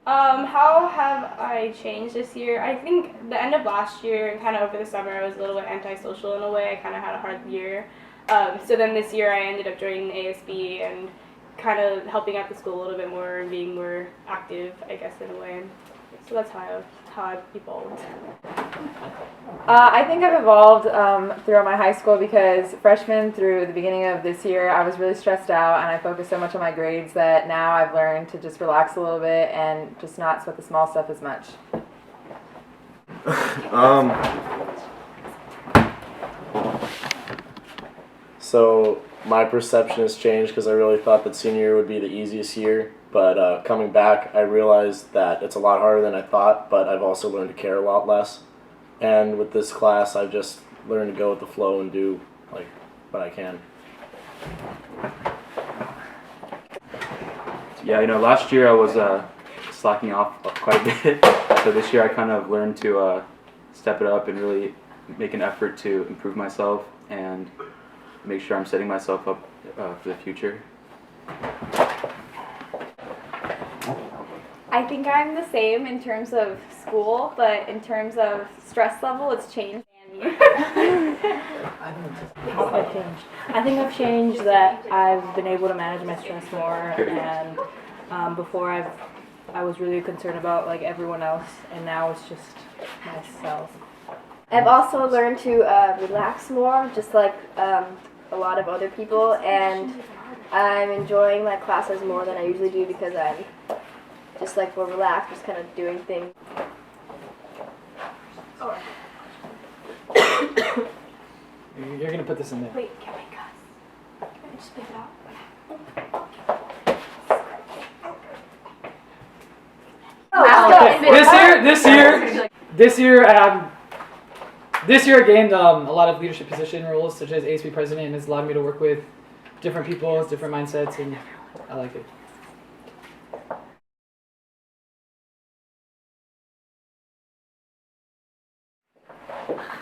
How have I changed this year? I think the end of last year and kind of over the summer I was a little bit antisocial in a way. I kind of had a hard year. So then this year I ended up joining ASB and kind of helping out the school a little bit more and being more active, I guess, in a way. So that's how I've evolved. I think I've evolved throughout my high school because freshman through the beginning of this year, I was really stressed out and I focused so much on my grades that now I've learned to just relax a little bit and just not sweat the small stuff as much. So my perception has changed because I really thought that senior year would be the easiest year, but coming back, I realized that it's a lot harder than I thought, but I've also learned to care a lot less. And with this class, I've just learned to go with the flow and do like what I can. Yeah, last year I was slacking off quite a bit, so this year I kind of learned to step it up and really make an effort to improve myself and make sure I'm setting myself up for the future. I think I'm the same in terms of school, but in terms of stress level, it's changed. How have I changed? I think I've changed that I've been able to manage my stress more, and before I was really concerned about like everyone else, and now it's just myself. I've also learned to relax more, just like a lot of other people, and I'm enjoying my classes more than I usually do because I'm just like more relaxed, just kind of doing things. You're gonna put this in there. Wait, can we cut? Can I just spit it out? This year I gained a lot of leadership position roles, such as ASB president, and it's allowed me to work with different people, different mindsets, and I like it.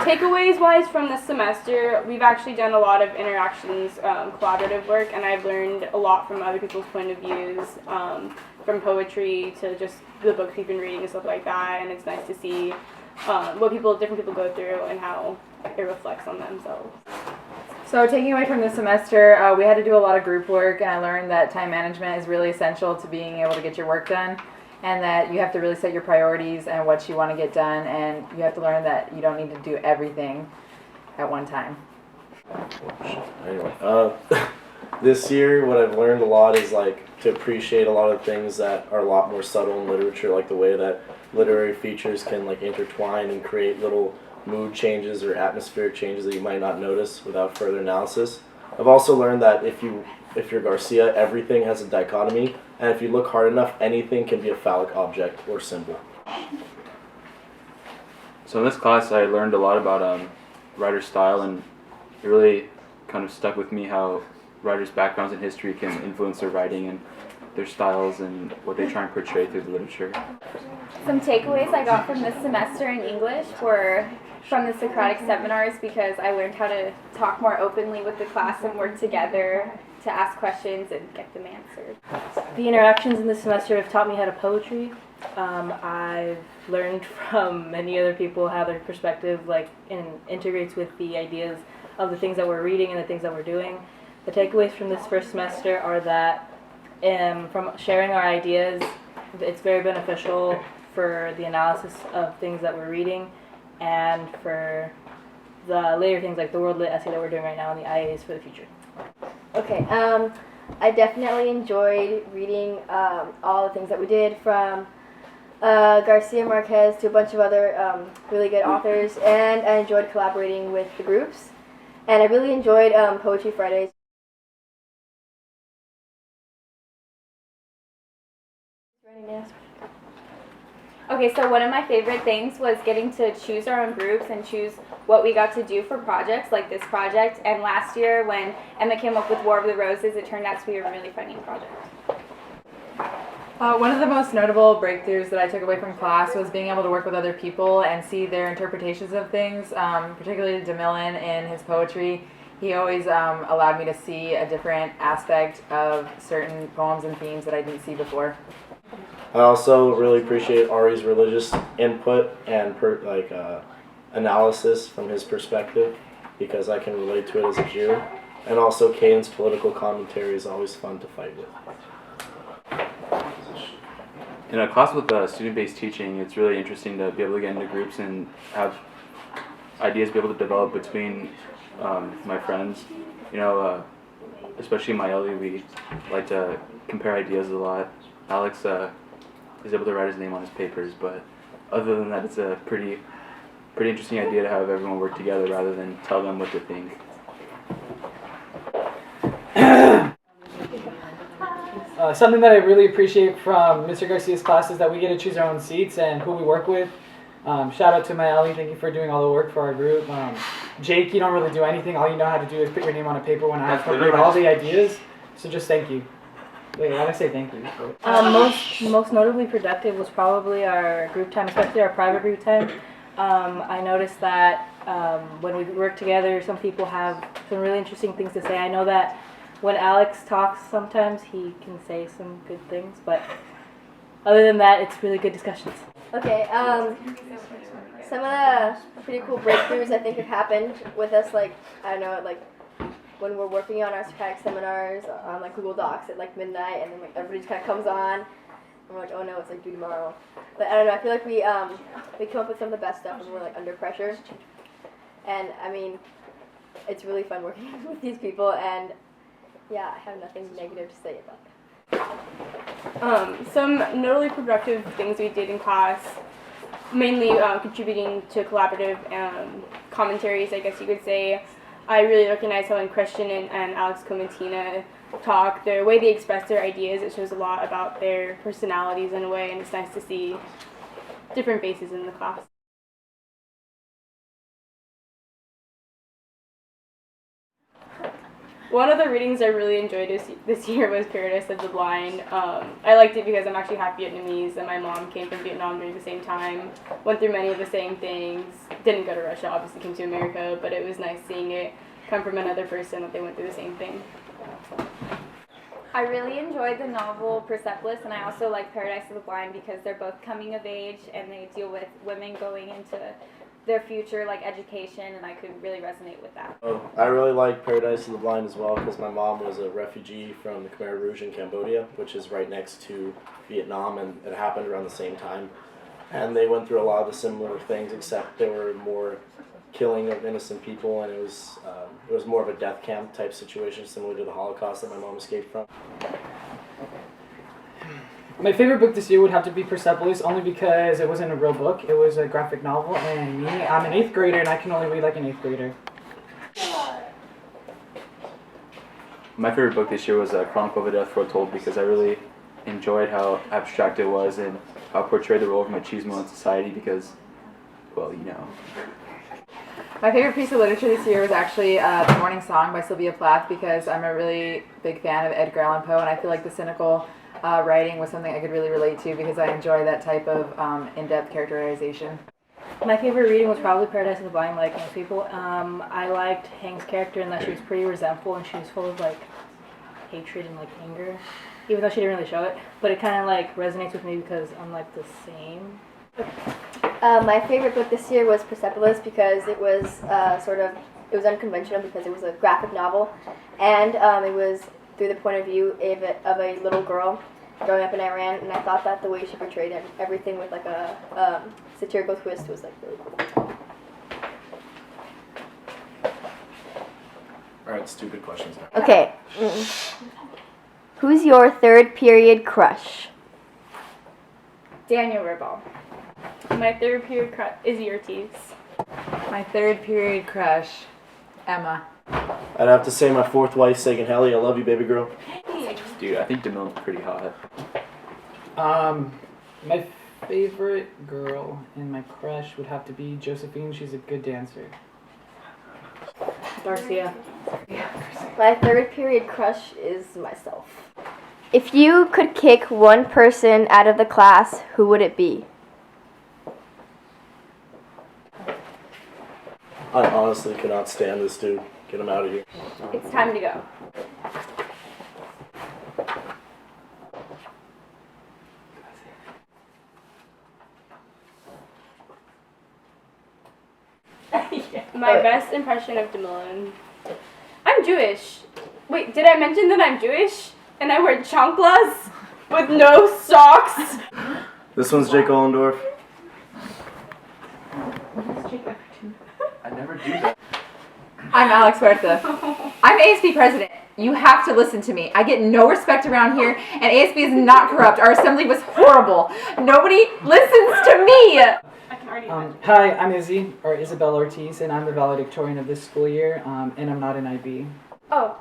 Takeaways wise from this semester, we've actually done a lot of interactions, collaborative work, and I've learned a lot from other people's point of views, from poetry to just the books we've been reading and stuff like that, and it's nice to see what different people go through and how it reflects on themselves. So taking away from this semester, we had to do a lot of group work, and I learned that time management is really essential to being able to get your work done, and that you have to really set your priorities and what you want to get done, and you have to learn that you don't need to do everything at one time. Anyway, this year what I've learned a lot is like to appreciate a lot of things that are a lot more subtle in literature, like the way that literary features can like intertwine and create little mood changes or atmospheric changes that you might not notice without further analysis. I've also learned that if you're Garcia, everything has a dichotomy, and if you look hard enough, anything can be a phallic object or symbol. So in this class I learned a lot about writer style, and it really kind of stuck with me how writers' backgrounds in history can influence their writing and their styles and what they try and portray through the literature. Some takeaways I got from this semester in English were from the Socratic seminars, because I learned how to talk more openly with the class and work together to ask questions and get them answered. The interactions in this semester have taught me how to poetry. I've learned from many other people how their perspective integrates with the ideas of the things that we're reading and the things that we're doing. The takeaways from this first semester are that from sharing our ideas, it's very beneficial for the analysis of things that we're reading and for the later things like the World Lit essay that we're doing right now and the IAs for the future. Okay, I definitely enjoyed reading all the things that we did, from Garcia-Marquez to a bunch of other really good authors, and I enjoyed collaborating with the groups, and I really enjoyed Poetry Fridays. Okay, so one of my favorite things was getting to choose our own groups and choose what we got to do for projects like this project. And last year when Emma came up with War of the Roses, it turned out to be a really funny project. One of the most notable breakthroughs that I took away from class was being able to work with other people and see their interpretations of things, particularly DeMillan in his poetry. He always allowed me to see a different aspect of certain poems and themes that I didn't see before. I also really appreciate Ari's religious input and analysis from his perspective because I can relate to it as a Jew. And also Caden's political commentary is always fun to fight with. In a class with student-based teaching, it's really interesting to be able to get into groups and have ideas be able to develop between my friends. You know, especially in my LE, we like to compare ideas a lot. Alex is able to write his name on his papers, but other than that, it's a pretty interesting idea to have everyone work together rather than tell them what to think. Something that I really appreciate from Mr. Garcia's class is that we get to choose our own seats and who we work with. Shout out to my Ellie, thank you for doing all the work for our group. Jake, you don't really do anything. All you know how to do is put your name on a paper when I incorporate all the ideas. So just thank you. Wait, why did I say thank you? Most notably productive was probably our group time, especially our private group time. I noticed that when we work together, some people have some really interesting things to say. I know that when Alex talks, sometimes he can say some good things, but other than that, it's really good discussions. Okay, some of the pretty cool breakthroughs I think have happened with us, like, I don't know, like, when we're working on our Socratic seminars on, like, Google Docs at, like, midnight, and then, like, everybody just kind of comes on, and we're like, oh no, it's, like, due tomorrow. But I don't know, I feel like we come up with some of the best stuff when we're, like, under pressure, and, I mean, it's really fun working with these people, and yeah, I have nothing negative to say about that. Some notably productive things we did in class, mainly contributing to collaborative commentaries, I guess you could say. I really recognize how when Christian and Alex Comatina talk, the way they express their ideas, it shows a lot about their personalities in a way, and it's nice to see different faces in the class. One of the readings I really enjoyed this year was Paradise of the Blind. I liked it because I'm actually half Vietnamese and my mom came from Vietnam during the same time, went through many of the same things, didn't go to Russia, obviously came to America, but it was nice seeing it come from another person that they went through the same thing. I really enjoyed the novel Persepolis, and I also like Paradise of the Blind because they're both coming of age and they deal with women going into their future, like education, and I could really resonate with that. Oh, I really like Paradise of the Blind as well because my mom was a refugee from the Khmer Rouge in Cambodia, which is right next to Vietnam, and it happened around the same time. And they went through a lot of the similar things, except there were more killing of innocent people, and it was more of a death camp type situation, similar to the Holocaust that my mom escaped from. My favorite book this year would have to be Persepolis, only because it wasn't a real book. It was a graphic novel, and I'm an 8th grader, and I can only read like an 8th grader. My favorite book this year was Chronicle of a Death Foretold because I really enjoyed how abstract it was and how it portrayed the role of machismo in society because, well, you know. My favorite piece of literature this year was actually The Morning Song by Sylvia Plath because I'm a really big fan of Edgar Allan Poe, and I feel like the cynical writing was something I could really relate to because I enjoy that type of in-depth characterization. My favorite reading was probably Paradise of the Blind, like most people. I liked Hang's character in that she was pretty resentful and she was full of like hatred and like anger, even though she didn't really show it. But it kind of like resonates with me because I'm like the same. My favorite book this year was Persepolis because it was it was unconventional because it was a graphic novel, and it was through the point of view of a little girl growing up in Iran, and I thought that the way she portrayed everything with like a satirical twist was like really cool. Alright, stupid questions now. Okay. Who's your third period crush? Daniel Ribble. My third period crush is Ortiz. My third period crush, Emma. I'd have to say my fourth wife, Sagan Helly. I love you, baby girl. Dude, I think DeMille's pretty hot. My favorite girl and my crush would have to be Josephine. She's a good dancer. Garcia. My third period crush is myself. If you could kick one person out of the class, who would it be? I honestly cannot stand this dude. Get him out of here. It's time to go. My best impression of Demilin. I'm Jewish. Wait, did I mention that I'm Jewish? And I wear chanclas with no socks. This one's Jake Ollendorf. I never do that. I'm Alex Huerta. I'm ASB president. You have to listen to me. I get no respect around here, and ASB is not corrupt. Our assembly was horrible. Nobody listens to me. Hi, I'm Izzy, or Isabel Ortiz, and I'm the valedictorian of this school year, and I'm not an IB. Oh,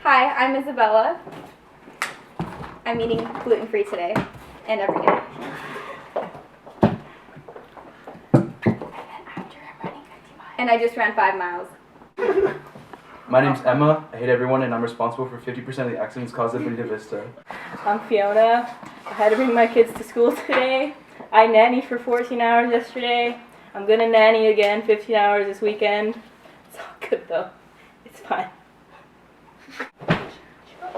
hi, I'm Isabella. I'm eating gluten-free today and every day. And I just ran 5 miles. My name's Emma. I hate everyone, and I'm responsible for 50% of the accidents caused at Bonita Vista. I'm Fiona. I had to bring my kids to school today. I nannied for 14 hours yesterday. I'm gonna nanny again 15 hours this weekend. It's all good though. It's fine.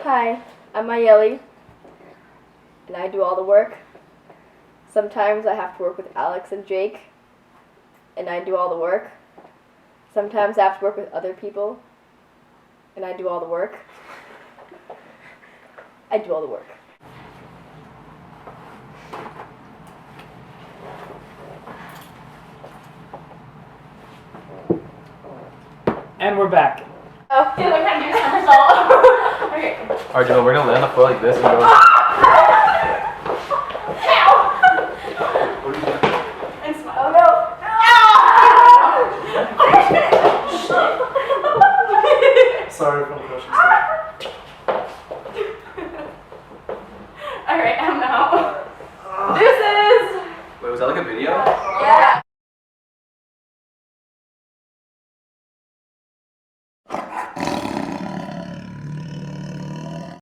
Hi, I'm Mayeli, and I do all the work. Sometimes I have to work with Alex and Jake, and I do all the work. Sometimes I have to work with other people, and I do all the work. I do all the work. And we're back. Oh, feel like I'm doing somersault. Okay. Alright, Joel, we're gonna lay on the floor like this and go.